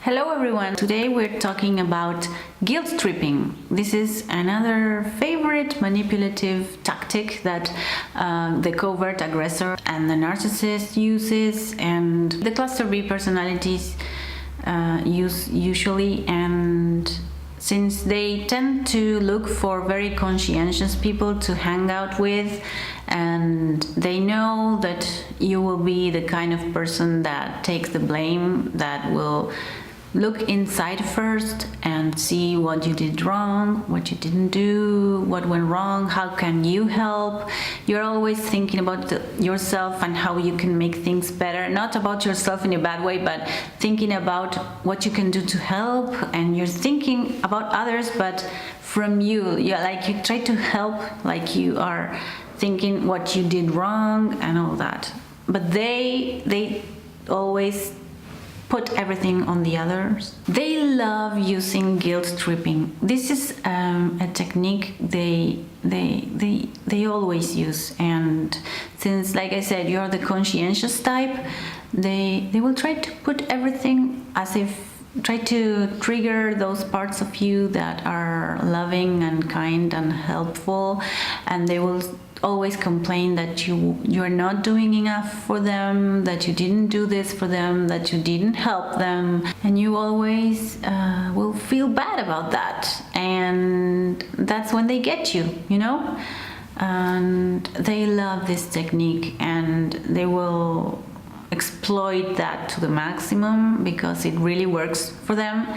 Hello everyone! Today we're talking about guilt tripping. This is another favorite manipulative tactic that the covert aggressor and the narcissist uses, and the cluster B personalities use usually. And since they tend to look for very conscientious people to hang out with, and they know that you will be the kind of person that takes the blame, that will look inside first and see what you did wrong, what you didn't do, what went wrong, how can you help. You're always thinking about yourself and how you can make things better, not about yourself in a bad way, but thinking about what you can do to help. And you're thinking about others, but from you, like you try to help, like you are thinking what you did wrong and all that. But they always put everything on the others. They love using guilt tripping. This is a technique they always use, and since, like I said, you're the conscientious type, they will try to put everything as if try to trigger those parts of you that are loving and kind and helpful, and they will always complain that you're not doing enough for them, that you didn't do this for them, that you didn't help them, and you always will feel bad about that. And that's when they get you, and they love this technique, and they will exploit that to the maximum because it really works for them,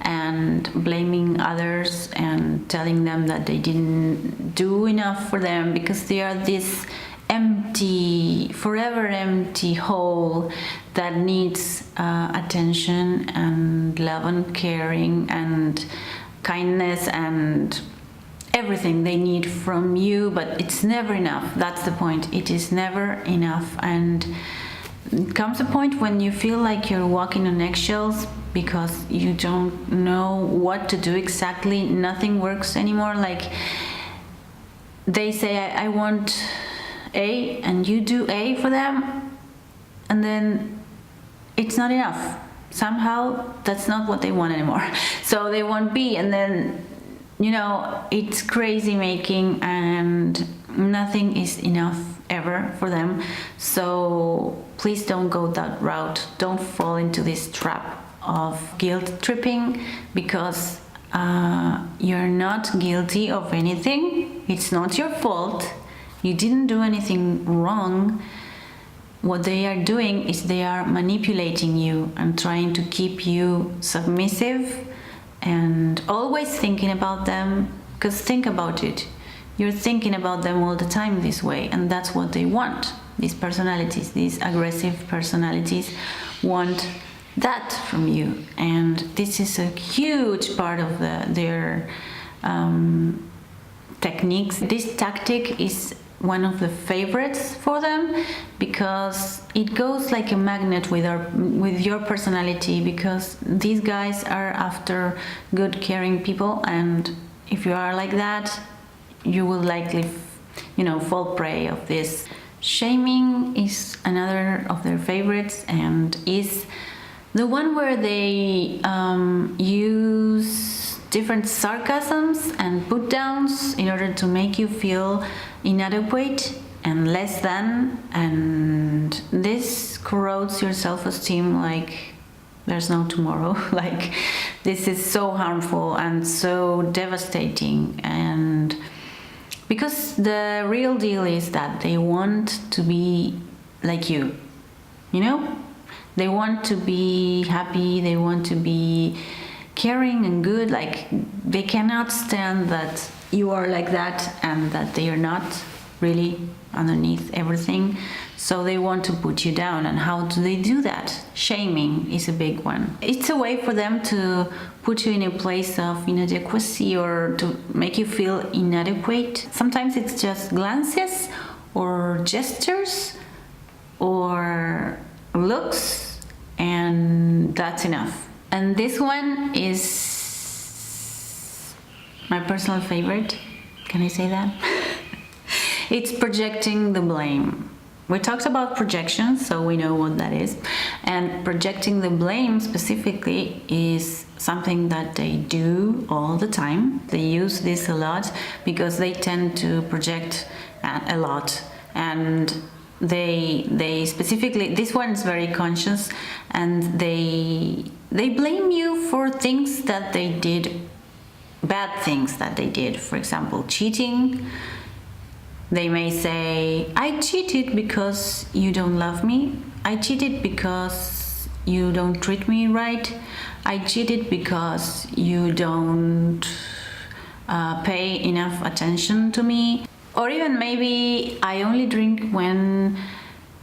and blaming others and telling them that they didn't do enough for them because they are this empty, forever empty hole that needs attention and love and caring and kindness and everything they need from you, but it's never enough. That's the point. It is never enough. And it comes a point when you feel like you're walking on eggshells because you don't know what to do exactly. Nothing works anymore. Like they say, I want A, and you do A for them, and then it's not enough. Somehow that's not what they want anymore. So they want B, and then it's crazy making, and nothing is enough ever for them. So please don't go that route. Don't fall into this trap of guilt tripping, because you're not guilty of anything. It's not your fault. You didn't do anything wrong. What they are doing is they are manipulating you and trying to keep you submissive and always thinking about them. Because think about it. You're thinking about them all the time this way, and that's what they want. These personalities, these aggressive personalities, want that from you, and this is a huge part of their techniques. This tactic is one of the favorites for them because it goes like a magnet with your personality, because these guys are after good, caring people, and if you are like that, you will likely, fall prey of this. Shaming is another of their favorites, and is the one where they use different sarcasms and put downs in order to make you feel inadequate and less than, and this corrodes your self-esteem like there's no tomorrow. Like, this is so harmful and so devastating, and because the real deal is that they want to be like you, they want to be happy, they want to be caring and good. Like, they cannot stand that you are like that and that they are not really underneath everything, so they want to put you down. And how do they do that? Shaming is a big one. It's a way for them to put you in a place of inadequacy or to make you feel inadequate. Sometimes it's just glances or gestures or looks, and that's enough. And this one is my personal favorite. Can I say that? It's projecting the blame. we talked about projection, so we know what that is. And projecting the blame specifically is something that they do all the time. They use this a lot because they tend to project a lot. And they specifically, this one's very conscious, and they blame you for things that they did, bad things that they did. For example, cheating. They may say, I cheated because you don't love me. I cheated because you don't treat me right. I cheated because you don't pay enough attention to me. Or even maybe I only drink when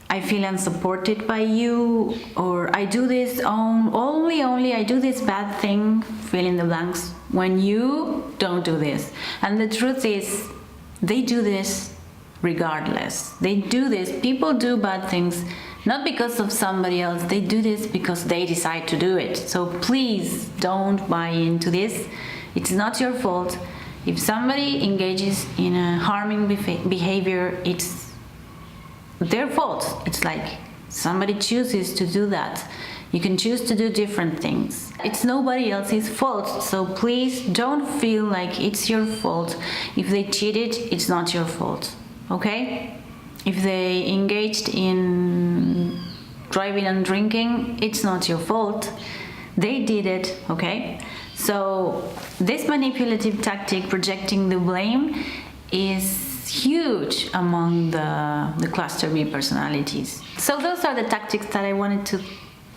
I feel unsupported by you, or I do this only I do this bad thing, fill in the blanks, when you don't do this. And the truth is, they do this regardless. They do this. People do bad things not because of somebody else. They do this because they decide to do it. So please don't buy into this. It's not your fault. If somebody engages in a harming behavior, it's their fault. It's like somebody chooses to do that. You can choose to do different things. It's nobody else's fault. So please don't feel like it's your fault. If they cheated, it's not your fault. Okay? If they engaged in driving and drinking, it's not your fault. They did it, okay? So this manipulative tactic, projecting the blame, is huge among the cluster B personalities. So those are the tactics that I wanted to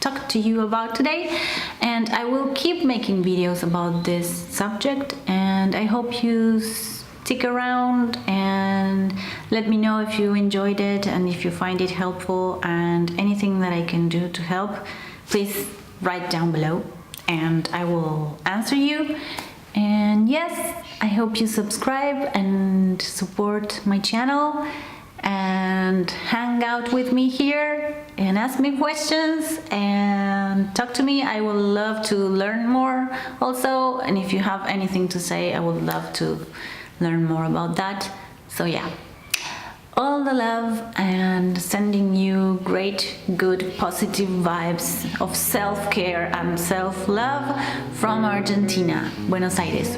talk to you about today, and I will keep making videos about this subject, and I hope you stick around and let me know if you enjoyed it and if you find it helpful, and anything that I can do to help, please write down below and I will answer you. And yes, I hope you subscribe and support my channel and hang out with me here and ask me questions and talk to me. I would love to learn more also, and if you have anything to say, I would love to learn more about that. So yeah, all the love, and sending you great, good, positive vibes of self-care and self-love from Argentina, Buenos Aires.